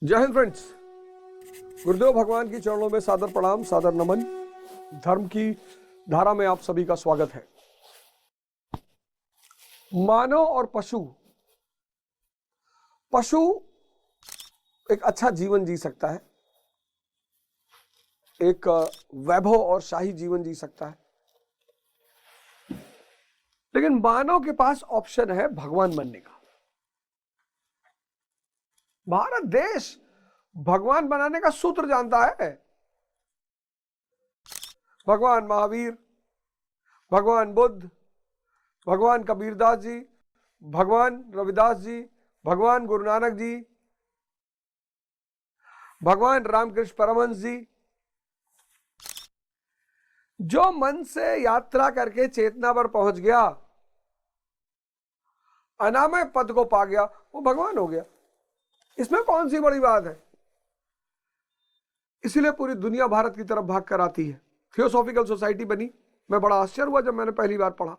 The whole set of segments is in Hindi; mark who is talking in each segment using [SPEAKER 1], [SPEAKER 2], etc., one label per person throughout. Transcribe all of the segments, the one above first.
[SPEAKER 1] जय हिंद फ्रेंड्स। गुरुदेव भगवान की चरणों में सादर प्रणाम, सादर नमन। धर्म की धारा में आप सभी का स्वागत है। मानव और पशु एक अच्छा जीवन जी सकता है, एक वैभव और शाही जीवन जी सकता है, लेकिन मानव के पास ऑप्शन है भगवान बनने का। भारत देश भगवान बनाने का सूत्र जानता है। भगवान महावीर, भगवान बुद्ध, भगवान कबीरदास जी, भगवान रविदास जी, भगवान गुरु नानक जी, भगवान रामकृष्ण परमहंस जी, जो मन से यात्रा करके चेतना पर पहुंच गया, अनामय पद को पा गया, वो भगवान हो गया। इसमें कौन सी बड़ी बात है? इसीलिए पूरी दुनिया भारत की तरफ भाग कर आती है। थियोसॉफिकल सोसाइटी बनी। मैं बड़ा आश्चर्य हुआ जब मैंने पहली बार पढ़ा।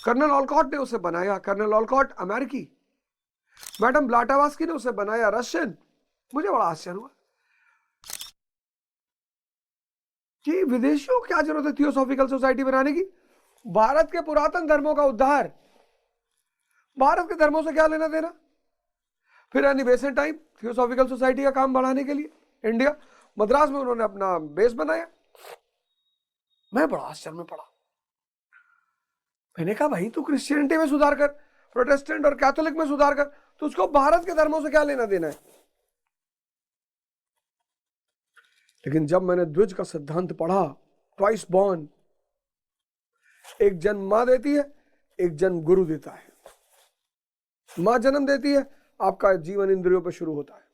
[SPEAKER 1] कर्नल ऑलकॉट ने उसे बनाया। कर्नल ऑलकॉट अमेरिकी, मैडम ब्लाटावास्की ने उसे बनाया रशियन। मुझे बड़ा आश्चर्य हुआ कि विदेशियों को क्या जरूरत है थियोसॉफिकल सोसाइटी बनाने की। भारत के पुरातन धर्मों का उद्धार, भारत के धर्मों से क्या लेना देना। फिर Annie Besant time theosophical society का काम बढ़ाने के लिए इंडिया, मद्रास में उन्होंने अपना बेस बनाया। मैं बड़ा आश्चर्य में पड़ा। मैंने कहा भाई तू क्रिश्चियनिटी में सुधार कर, प्रोटेस्टेंट और कैथोलिक में सुधार कर, तो उसको भारत के धर्मों से क्या लेना देना है। लेकिन जब मैंने द्विज का सिद्धांत पढ़ा, ट्वाइस बॉर्न, एक जन्म मां देती है, एक जन्म गुरु देता है। मां जन्म देती है, आपका जीवन इंद्रियों पे शुरू होता है।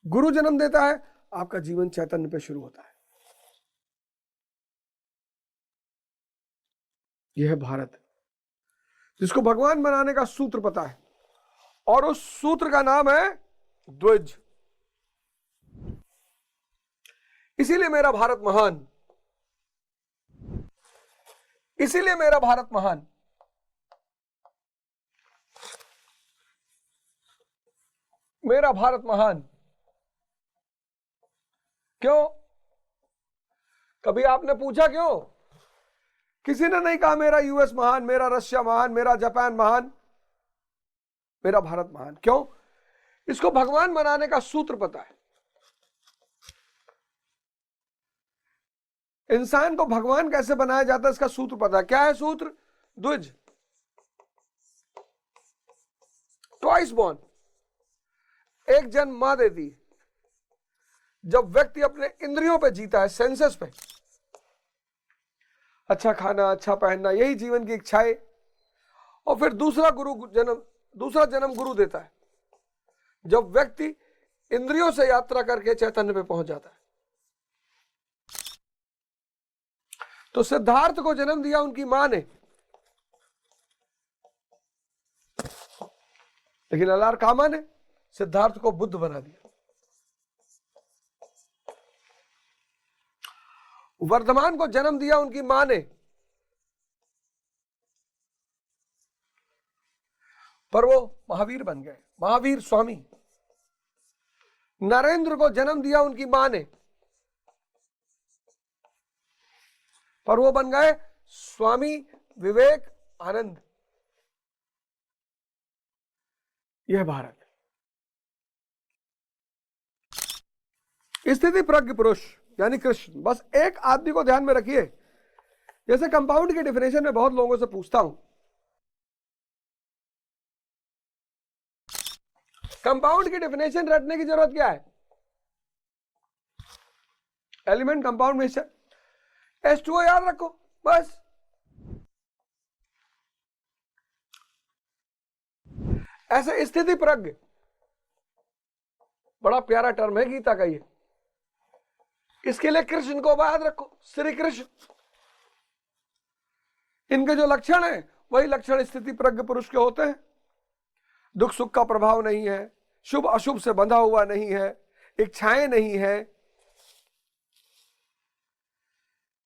[SPEAKER 1] गुरु जन्म देता है, आपका जीवन चैतन्य पे शुरू होता है। यह है भारत, जिसको भगवान बनाने का सूत्र पता है, और उस सूत्र का नाम है द्विज। इसीलिए मेरा भारत महान, इसीलिए मेरा भारत महान। मेरा भारत महान क्यों? कभी आपने पूछा क्यों? किसी ने नहीं कहा मेरा यूएस महान, मेरा रशिया महान, मेरा जापान महान, मेरा भारत महान। क्यों? इसको भगवान बनाने का सूत्र पता है। इंसान को भगवान कैसे बनाया जाता है इसका सूत्र पता है। क्या है सूत्र? द्विज, ट्वाइस बॉर्न। एक जन्म मां देती है। जब व्यक्ति अपने इंद्रियों पे जीता है, सेंसेस पे, अच्छा खाना, अच्छा पहनना, यही जीवन की इच्छाएं, और फिर दूसरा जन्म गुरु देता है। जब व्यक्ति इंद्रियों से यात्रा करके चैतन्य पे पहुंच जाता है। तो सिद्धार्थ को जन्म दिया उनकी मां ने, लेकिन अलार कामा ने सिद्धार्थ को बुद्ध बना दिया। वर्धमान को जन्म दिया उनकी मां ने, पर वो महावीर बन गए, महावीर स्वामी। नरेंद्र को जन्म दिया उनकी मां ने, पर वो बन गए स्वामी विवेक आनंद। यह भारत। स्थिति प्रज्ञ पुरुष यानी कृष्ण। बस एक आदमी को ध्यान में रखिए। जैसे कंपाउंड की डेफिनेशन में बहुत लोगों से पूछता हूं, कंपाउंड की डेफिनेशन रटने की जरूरत क्या है? एलिमेंट, कंपाउंड, मिक्सचर, H2O याद रखो बस। ऐसे स्थिति प्रज्ञ बड़ा प्यारा टर्म है गीता का ये। इसके लिए कृष्ण को याद रखो, श्री कृष्ण। इनके जो लक्षण है वही लक्षण स्थिति प्रज्ञ पुरुष के होते हैं। दुख सुख का प्रभाव नहीं है, शुभ अशुभ से बंधा हुआ नहीं है, इच्छाएं नहीं है।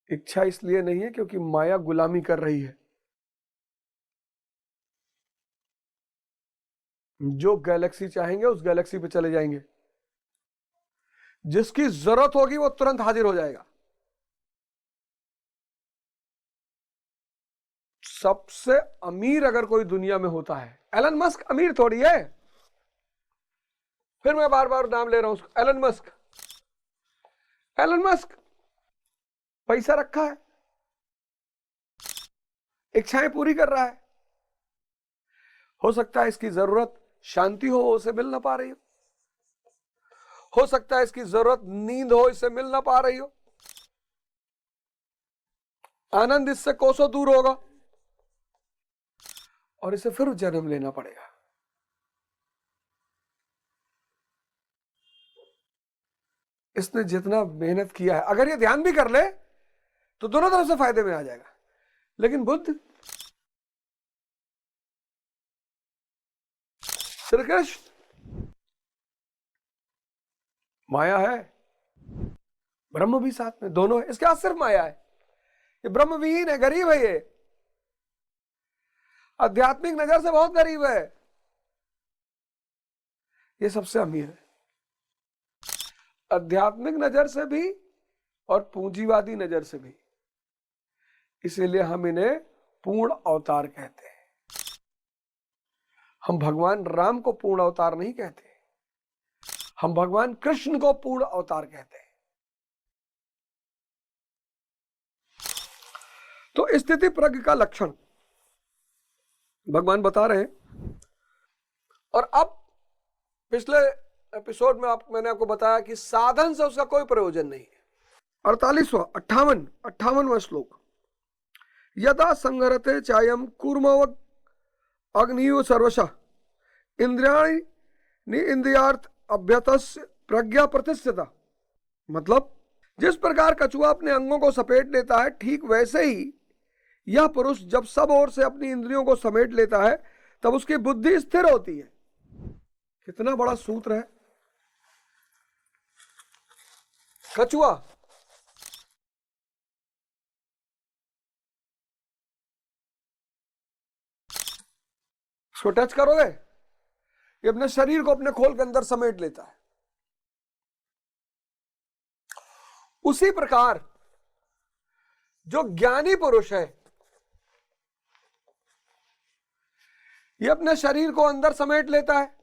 [SPEAKER 1] इच्छा इसलिए नहीं है क्योंकि माया गुलामी कर रही है। जो गैलेक्सी चाहेंगे उस गैलेक्सी पे चले जाएंगे। जिसकी जरूरत होगी वो तुरंत हाजिर हो जाएगा। सबसे अमीर अगर कोई दुनिया में होता है, एलन मस्क अमीर थोड़ी है, फिर मैं बार बार नाम ले रहा हूं उसको, एलन मस्क। एलन मस्क पैसा रखा है, इच्छाएं पूरी कर रहा है। हो सकता है इसकी जरूरत शांति हो, उसे मिल ना पा रही हो सकता है इसकी जरूरत नींद हो, इसे मिल ना पा रही हो, आनंद इससे कोसों दूर होगा और इसे फिर जन्म लेना पड़ेगा। इसने जितना मेहनत किया है, अगर ये ध्यान भी कर ले तो दोनों तरफ से फायदे में आ जाएगा। लेकिन बुद्ध, श्री कृष्ण, माया है, ब्रह्म भी साथ में, दोनों है। इसके साथ सिर्फ माया है, ये ब्रह्म विहीन है, गरीब है, ये आध्यात्मिक नजर से बहुत गरीब है, ये सबसे अमीर है, आध्यात्मिक नजर से भी और पूंजीवादी नजर से भी। इसीलिए हम इन्हें पूर्ण अवतार कहते हैं। हम भगवान राम को पूर्ण अवतार नहीं कहते, हम भगवान कृष्ण को पूर्ण अवतार कहते हैं। तो स्थिति प्रज्ञ का लक्षण भगवान बता रहे हैं। और अब पिछले एपिसोड में मैंने आपको बताया कि साधन से उसका कोई प्रयोजन नहीं है। 58वां श्लोक, यदा संहरते चायम कूर्मवग अग्नियो सर्वशः इंद्रियाणि निइंद्रियार्थ अभ्यतस्य प्रज्ञा प्रतिष्ठिता। मतलब जिस प्रकार कछुआ अपने अंगों को समेट लेता है, ठीक वैसे ही यह पुरुष जब सब ओर से अपनी इंद्रियों को समेट लेता है तब उसकी बुद्धि स्थिर होती है। कितना बड़ा सूत्र है। कछुआ इसको टच करोगे, ये अपने शरीर को अपने खोल के अंदर समेट लेता है। उसी प्रकार जो ज्ञानी पुरुष है, ये अपने शरीर को अंदर समेट लेता है।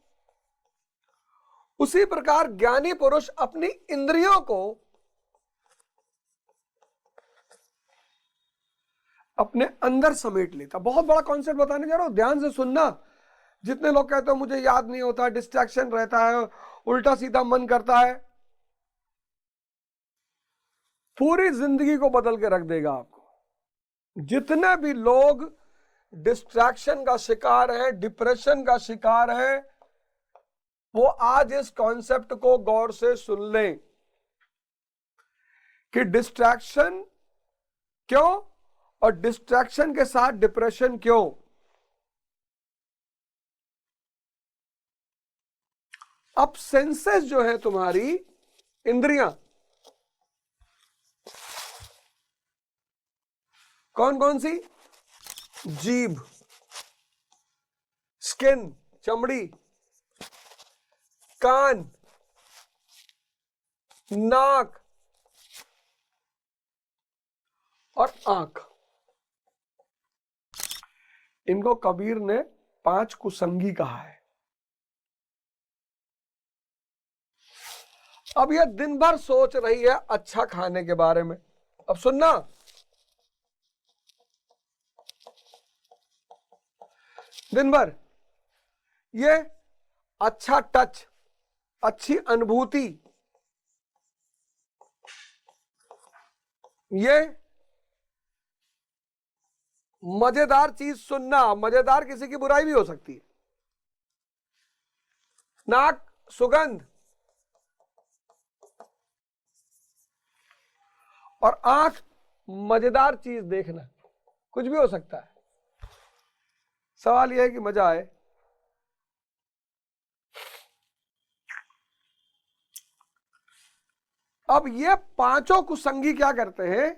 [SPEAKER 1] उसी प्रकार ज्ञानी पुरुष अपनी इंद्रियों को अपने अंदर समेट लेता। बहुत बड़ा कॉन्सेप्ट बताने जा रहा हूं, ध्यान से सुनना। जितने लोग कहते हो मुझे याद नहीं होता, डिस्ट्रैक्शन रहता है, उल्टा सीधा मन करता है, पूरी जिंदगी को बदल के रख देगा आपको। जितने भी लोग डिस्ट्रैक्शन का शिकार है, डिप्रेशन का शिकार है, वो आज इस कॉन्सेप्ट को गौर से सुन लें कि डिस्ट्रैक्शन क्यों और डिस्ट्रैक्शन के साथ डिप्रेशन क्यों। अब सेंसेस जो है तुम्हारी इंद्रियां, कौन कौन सी? जीभ, स्किन, चमड़ी, कान, नाक और आंख। इनको कबीर ने 5 कुसंगी कहा है। अब यह दिन भर सोच रही है अच्छा खाने के बारे में। अब सुनना, दिन भर ये अच्छा टच, अच्छी अनुभूति, ये मजेदार चीज सुनना, मजेदार किसी की बुराई भी हो सकती है, नाक, सुगंध, और आंख मजेदार चीज देखना, कुछ भी हो सकता है। सवाल यह है कि मजा आए। अब ये 5 कुसंगी क्या करते हैं?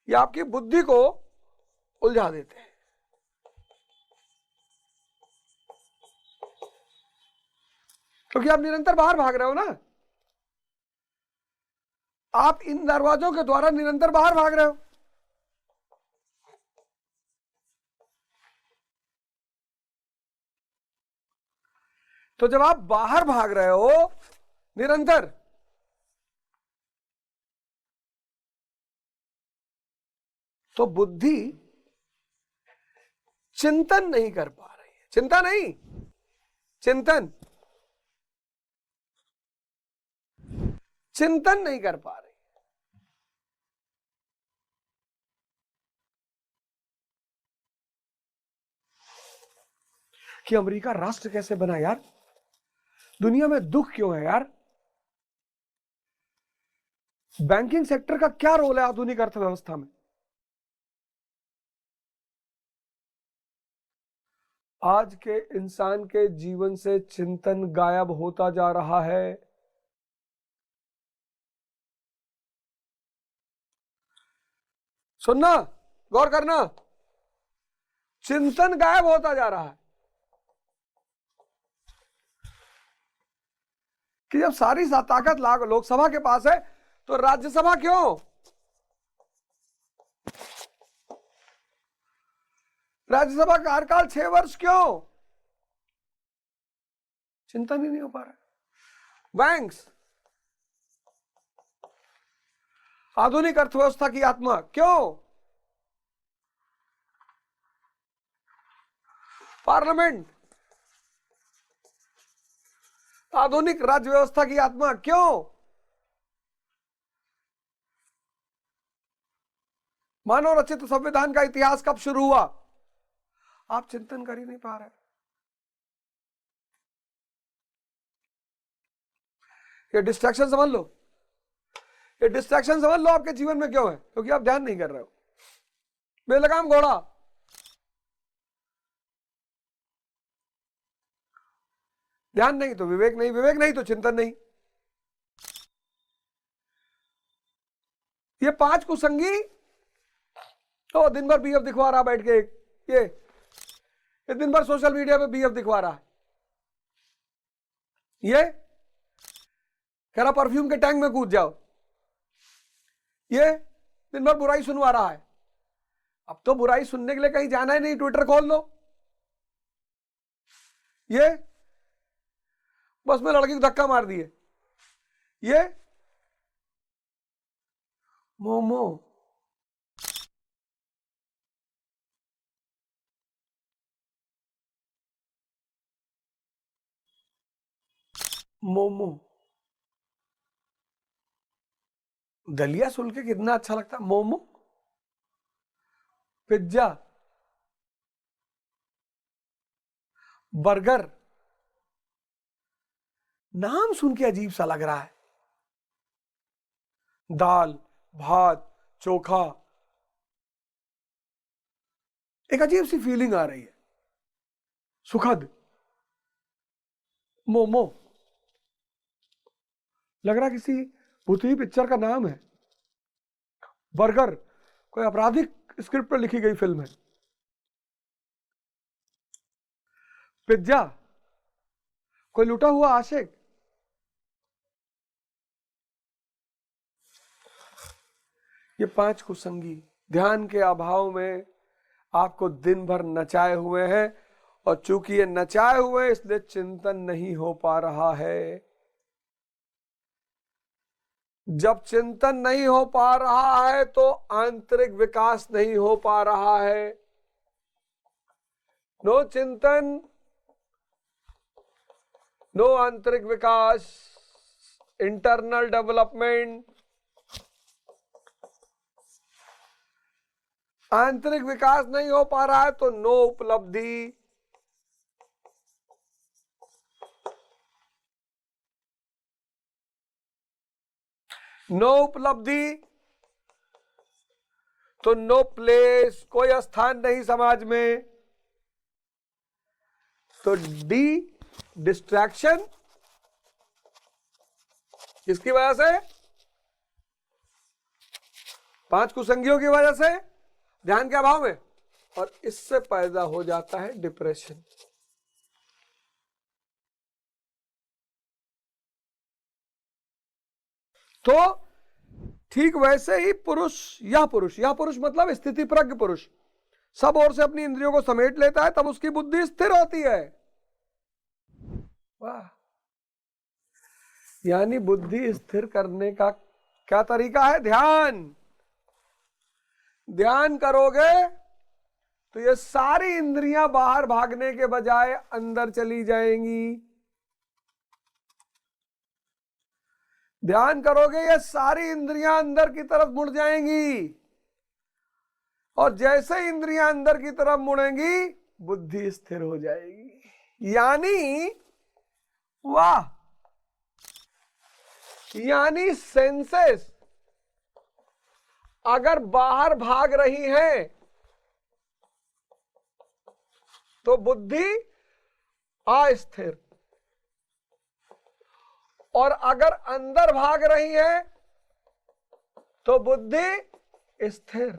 [SPEAKER 1] ये आपकी बुद्धि को उलझा देते हैं। क्योंकि आप निरंतर बाहर भाग रहे हो ना, आप इन दरवाजों के द्वारा निरंतर बाहर भाग रहे हो। तो जब आप बाहर भाग रहे हो निरंतर, तो बुद्धि चिंतन नहीं कर पा रही है। चिंता नहीं, चिंतन, चिंतन नहीं कर पा रही। कि अमेरिका राष्ट्र कैसे बना यार, दुनिया में दुख क्यों है यार, बैंकिंग सेक्टर का क्या रोल है आधुनिक अर्थव्यवस्था में। आज के इंसान के जीवन से चिंतन गायब होता जा रहा है। सुनना, गौर करना, चिंतन गायब होता जा रहा है। कि जब सारी ताकत लोकसभा के पास है तो राज्यसभा क्यों, राज्यसभा का कार्यकाल 6 वर्ष क्यों, चिंतन ही नहीं हो पा रहा। बैंक्स, आधुनिक अर्थव्यवस्था की आत्मा क्यों, पार्लियामेंट, आधुनिक राज्य व्यवस्था की आत्मा क्यों, मानव रचित संविधान का इतिहास कब शुरू हुआ। आप चिंतन कर ही नहीं पा रहे। ये डिस्ट्रैक्शन समझ लो, ये डिस्ट्रैक्शन समझ लो आपके जीवन में क्यों है, क्योंकि आप ध्यान नहीं कर रहे हो। बेलगाम घोड़ा, ध्यान नहीं तो विवेक नहीं, विवेक नहीं तो चिंतन नहीं। ये 5 कुसंगी तो दिन भर बीएफ दिखवा रहा बैठ के, ये दिन भर सोशल मीडिया पे बीएफ दिखवा रहा है, ये कह रहा परफ्यूम के टैंक में कूद जाओ, ये दिन भर बुराई सुनवा रहा है। अब तो बुराई सुनने के लिए कहीं जाना ही नहीं, ट्विटर खोल लो। ये बस में लड़की को धक्का मार दिए, ये मोमो, मोमो, दलिया सुन के कितना अच्छा लगता है। मोमो, पिज्जा, बर्गर, नाम सुन के अजीब सा लग रहा है। दाल, भात, चोखा, एक अजीब सी फीलिंग आ रही है, सुखद। मोमो लग रहा किसी भूतनी पिक्चर का नाम है। बर्गर कोई आपराधिक स्क्रिप्ट पर लिखी गई फिल्म है। पिज्जा कोई लुटा हुआ आशिक। ये 5 कुसंगी ध्यान के अभाव में आपको दिन भर नचाए हुए हैं, और चूंकि ये नचाए हुए इसलिए चिंतन नहीं हो पा रहा है। जब चिंतन नहीं हो पा रहा है तो आंतरिक विकास नहीं हो पा रहा है। नो चिंतन, नो आंतरिक विकास, इंटरनल डेवलपमेंट। आंतरिक विकास नहीं हो पा रहा है तो नो उपलब्धि। नो उपलब्धि तो नो प्लेस, कोई स्थान नहीं समाज में। तो डी डिस्ट्रैक्शन, किसकी वजह से, 5 कुसंगियों की वजह से, ध्यान के अभाव में, और इससे पैदा हो जाता है डिप्रेशन। तो ठीक वैसे ही यह पुरुष मतलब स्थिति प्रज्ञ पुरुष सब ओर से अपनी इंद्रियों को समेट लेता है, तब उसकी बुद्धि स्थिर होती है। वाह, यानी बुद्धि स्थिर करने का क्या तरीका है? ध्यान। ध्यान करोगे तो ये सारी इंद्रियां बाहर भागने के बजाय अंदर चली जाएंगी। ध्यान करोगे ये सारी इंद्रियां अंदर की तरफ मुड़ जाएंगी, और जैसे इंद्रियां अंदर की तरफ मुड़ेंगी बुद्धि स्थिर हो जाएगी। यानी वाह, यानी सेंसेस अगर बाहर भाग रही हैं तो बुद्धि अस्थिर, और अगर अंदर भाग रही है तो बुद्धि स्थिर।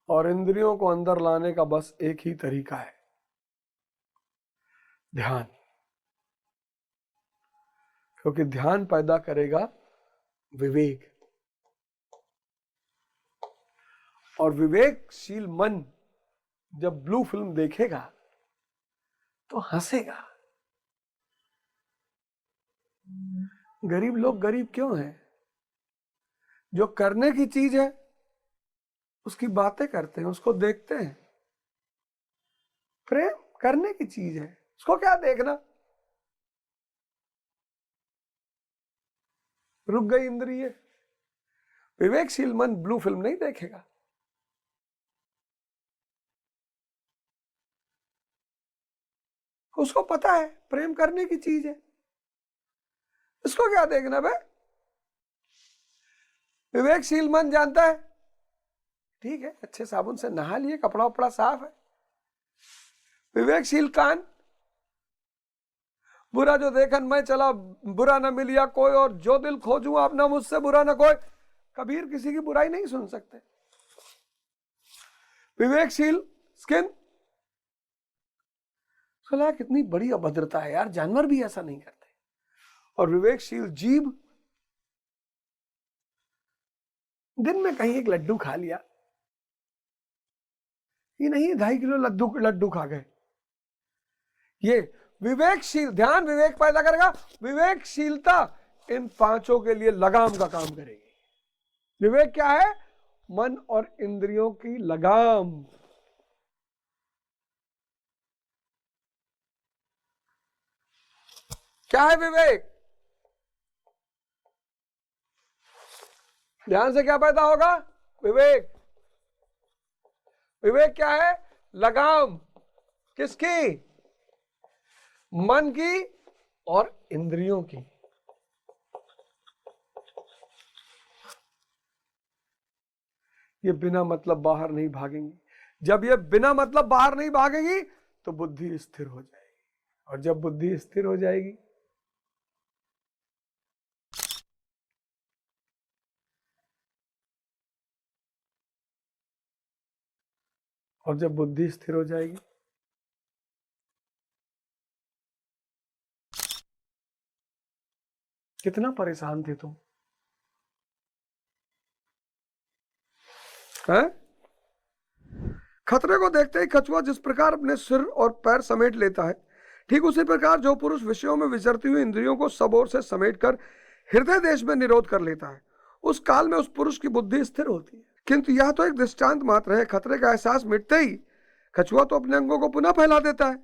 [SPEAKER 1] और इंद्रियों को अंदर लाने का बस एक ही तरीका है, ध्यान। क्योंकि ध्यान पैदा करेगा विवेक, और विवेकशील मन जब ब्लू फिल्म देखेगा तो हंसेगा। गरीब लोग गरीब क्यों हैं? जो करने की चीज है उसकी बातें करते हैं, उसको देखते हैं। प्रेम करने की चीज है, उसको क्या देखना? रुक गई इंद्रिय। विवेकशील मन ब्लू फिल्म नहीं देखेगा। उसको पता है प्रेम करने की चीज है, इसको क्या देखना बे? विवेकशील मन जानता है ठीक है, अच्छे साबुन से नहा लिए, कपड़ा उपड़ा साफ है। विवेकशील कान, बुरा जो देखन मैं चला, बुरा न मिलिया कोई, और जो दिल खोजूं अपना मुझसे बुरा न कोई। कबीर किसी की बुराई नहीं सुन सकते। विवेकशील स्किन, सलाह कितनी बड़ी अभद्रता है यार, जानवर भी ऐसा नहीं करते। और विवेकशील जीभ, दिन में कहीं एक लड्डू खा लिया, ये नहीं 2.5 किलो लड्डू खा गए। ये विवेकशील ध्यान विवेक पैदा करेगा। विवेकशीलता इन पांचों के लिए लगाम का काम करेगी। विवेक क्या है? मन और इंद्रियों की लगाम। क्या है विवेक? ध्यान से क्या पैदा होगा? विवेक। विवेक क्या है? लगाम। किसकी? मन की और इंद्रियों की। ये बिना मतलब बाहर नहीं भागेंगी। जब ये बिना मतलब बाहर नहीं भागेगी तो बुद्धि स्थिर हो जाएगी, और जब बुद्धि स्थिर हो जाएगी और जब बुद्धि स्थिर हो जाएगी कितना परेशान थे तुम, हैं? खतरे को देखते ही कछुआ जिस प्रकार अपने सिर और पैर समेट लेता है, ठीक उसी प्रकार जो पुरुष विषयों में विचरती हुई इंद्रियों को सब ओर से समेटकर हृदय देश में निरोध कर लेता है, उस काल में उस पुरुष की बुद्धि स्थिर होती है। किंतु यह तो एक दृष्टांत मात्र है। खतरे का एहसास मिटते ही कछुआ तो अपने अंगों को पुनः फैला देता है।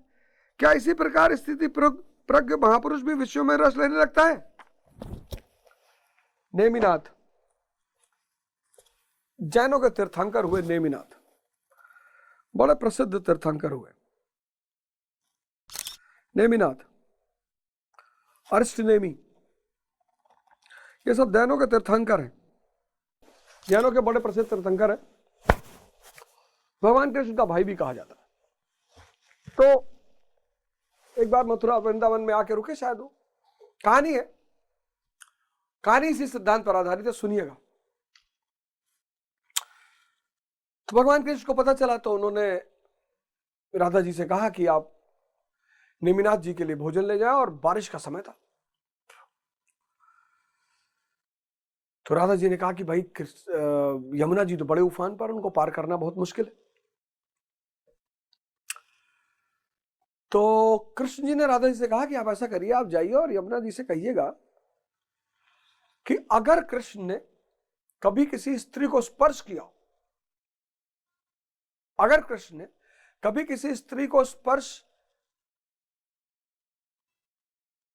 [SPEAKER 1] क्या इसी प्रकार स्थिति प्रज्ञ महापुरुष भी विषयों में रस लेने लगता है? नेमिनाथ, जैनों के तीर्थंकर हुए नेमिनाथ, बड़े प्रसिद्ध तीर्थंकर हुए नेमिनाथ, अरिष्टनेमी, ये सब जैनों के तीर्थंकर हैं। जैनों के बड़े प्रसिद्ध तीर्थंकर हैं। भगवान कृष्ण का भाई भी कहा जाता है। तो एक बार मथुरा वृंदावन में आके रुके, शायद वो कहानी है, कहानी इसी सिद्धांत पर आधारित है, सुनिएगा। तो भगवान कृष्ण को पता चला तो उन्होंने राधा जी से कहा कि आप नेमिनाथ जी के लिए भोजन ले जाए और बारिश का समय था। तो राधा जी ने कहा कि भाई यमुना जी तो बड़े उफान पर, उनको पार करना बहुत मुश्किल है। तो कृष्ण जी ने राधा जी से कहा कि आप ऐसा करिए, आप जाइए और यमुना जी से कहिएगा कि अगर कृष्ण ने कभी किसी स्त्री को स्पर्श किया, अगर कृष्ण ने कभी किसी स्त्री को स्पर्श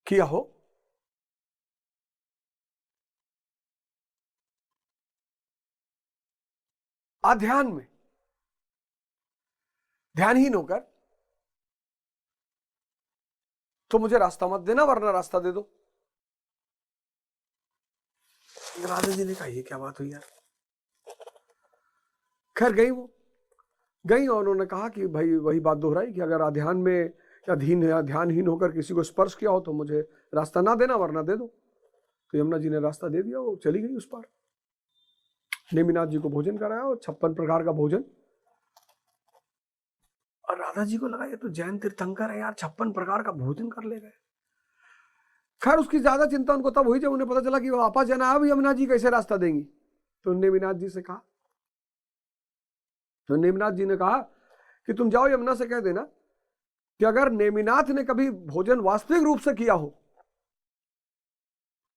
[SPEAKER 1] किया हो अध्यान में, ध्यानहीन होकर, तो मुझे रास्ता मत देना वरना रास्ता दे दो। राधा जी ने कहा ये क्या बात हुई यार। खैर गई और उन्होंने कहा कि भाई वही बात दोहराई कि अगर अध्यान में या ध्यानहीन होकर किसी को स्पर्श किया हो तो मुझे रास्ता ना देना वरना दे दो। तो यमुना जी ने रास्ता दे दिया, वो चली गई उस पार। नेमिनाथ जी को भोजन कराया और 56 प्रकार का भोजन। और राधा जी को लगा ये तो जैन तीर्थंकर है यार, 56 प्रकार का भोजन कर ले गए। खैर उसकी ज्यादा चिंता उनको तब हुई जब उन्हें पता चला कि वो आपा जना अब यमुना जी कैसे रास्ता देंगी। तो नेमिनाथ जी से कहा, तो नेमिनाथ जी ने कहा कि तुम जाओ यमुना से कह देना कि अगर नेमिनाथ ने कभी भोजन वास्तविक रूप से किया हो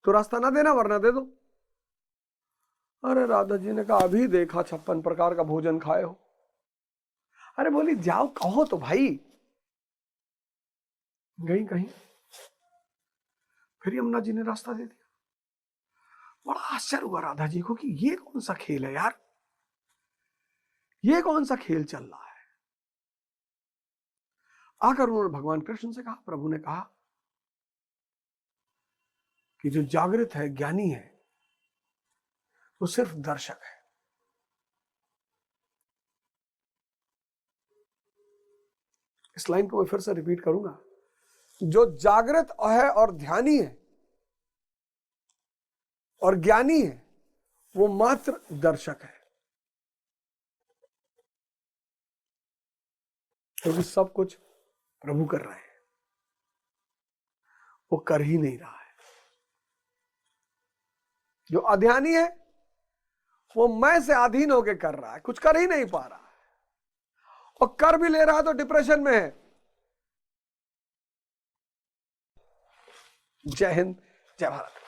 [SPEAKER 1] तो रास्ता ना देना वरना दे दो। अरे राधा जी ने कहा अभी देखा 56 प्रकार का भोजन खाए हो। अरे बोली जाओ कहो तो भाई। गई कहीं, फिर यमुना जी ने रास्ता दे दिया। बड़ा आश्चर्य हुआ राधा जी को कि ये कौन सा खेल है यार, ये कौन सा खेल चल रहा है। आकर उन्होंने भगवान कृष्ण से कहा, प्रभु ने कहा कि जो जागृत है, ज्ञानी है, वो सिर्फ दर्शक है। इस लाइन को मैं फिर से रिपीट करूंगा, जो जागृत है और ध्यानी है और ज्ञानी है वो मात्र दर्शक है, क्योंकि सब कुछ प्रभु कर रहे हैं, वो कर ही नहीं रहा है। जो अध्यानी है वो मैं से अधीन होकर कर रहा है, कुछ कर ही नहीं पा रहा है, और कर भी ले रहा है तो डिप्रेशन में है। जय हिंद, जय भारत।